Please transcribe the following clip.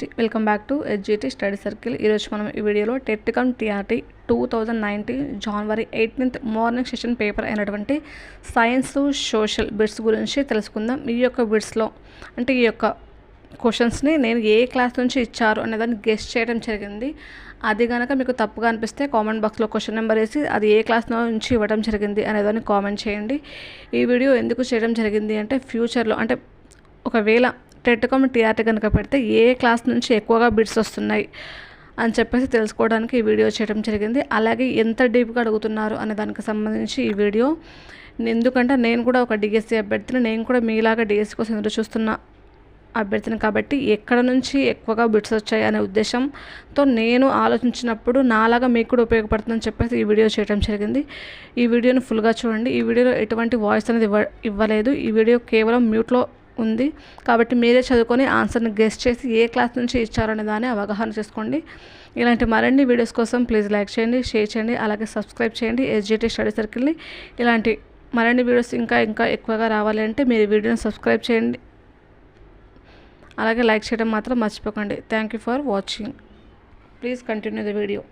Welcome back to SGT study circle. ఈరోజు మనం ఈ వీడియోలో టెట్ కమ్ టీఆర్టీ 2019 జనవరి 18th మార్నింగ్ సెషన్ పేపర్ అయినటువంటి సైన్స్ సోషల్ బిట్స్ గురించి తెలుసుకుందాం. ఈ యొక్క బిట్స్లో అంటే ఈ యొక్క క్వశ్చన్స్ని నేను ఏ క్లాస్ నుంచి ఇచ్చారు అనేదాన్ని గెస్ చేయడం జరిగింది. అది కనుక మీకు తప్పుగా అనిపిస్తే కామెంట్ బాక్స్లో క్వశ్చన్ నెంబర్ వేసి అది ఏ క్లాస్ నుంచి ఇవ్వడం జరిగింది అనేదాన్ని కామెంట్ చేయండి. ఈ వీడియో ఎందుకు చేయడం జరిగింది అంటే ఫ్యూచర్లో అంటే ఒకవేళ టెట్ కమ్ టీఆర్టీ కనుక పెడితే ఏ క్లాస్ నుంచి ఎక్కువగా బిట్స్ వస్తున్నాయి అని చెప్పేసి తెలుసుకోవడానికి ఈ వీడియో చేయడం జరిగింది. అలాగే ఎంత డీప్గా అడుగుతున్నారు అనే దానికి సంబంధించి ఈ వీడియో, ఎందుకంటే నేను కూడా ఒక డిఎస్సి అభ్యర్థిని, నేను కూడా మీలాగా డిఎస్సి కోసం ఎదురు చూస్తున్న అభ్యర్థిని కాబట్టి ఎక్కడ నుంచి ఎక్కువగా బిట్స్ వచ్చాయి అనే ఉద్దేశంతో నేను ఆలోచించినప్పుడు నాలాగా మీకు కూడా ఉపయోగపడుతుందని చెప్పేసి ఈ వీడియో చేయడం జరిగింది. ఈ వీడియోని ఫుల్గా చూడండి. ఈ వీడియోలో ఎటువంటి వాయిస్ అనేది ఇవ్వలేదు. ఈ వీడియో కేవలం మ్యూట్లో ఉంది కాబట్టి మీరే చదువుకొని ఆన్సర్ని గెస్ చేసి ఏ క్లాస్ నుంచి ఇచ్చారనే దాన్ని అవగాహన చేసుకోండి. ఇలాంటి మరిన్ని వీడియోస్ కోసం ప్లీజ్ లైక్ చేయండి, షేర్ చేయండి, అలాగే సబ్స్క్రైబ్ చేయండి ఎస్జిటి స్టడీ సర్కిల్ని. ఇలాంటి మరిన్ని వీడియోస్ ఇంకా ఎక్కువగా రావాలి అంటే మీరు వీడియోని సబ్స్క్రైబ్ చేయండి, అలాగే లైక్ చేయడం మాత్రం మర్చిపోకండి. Thank you for watching. Please continue the video.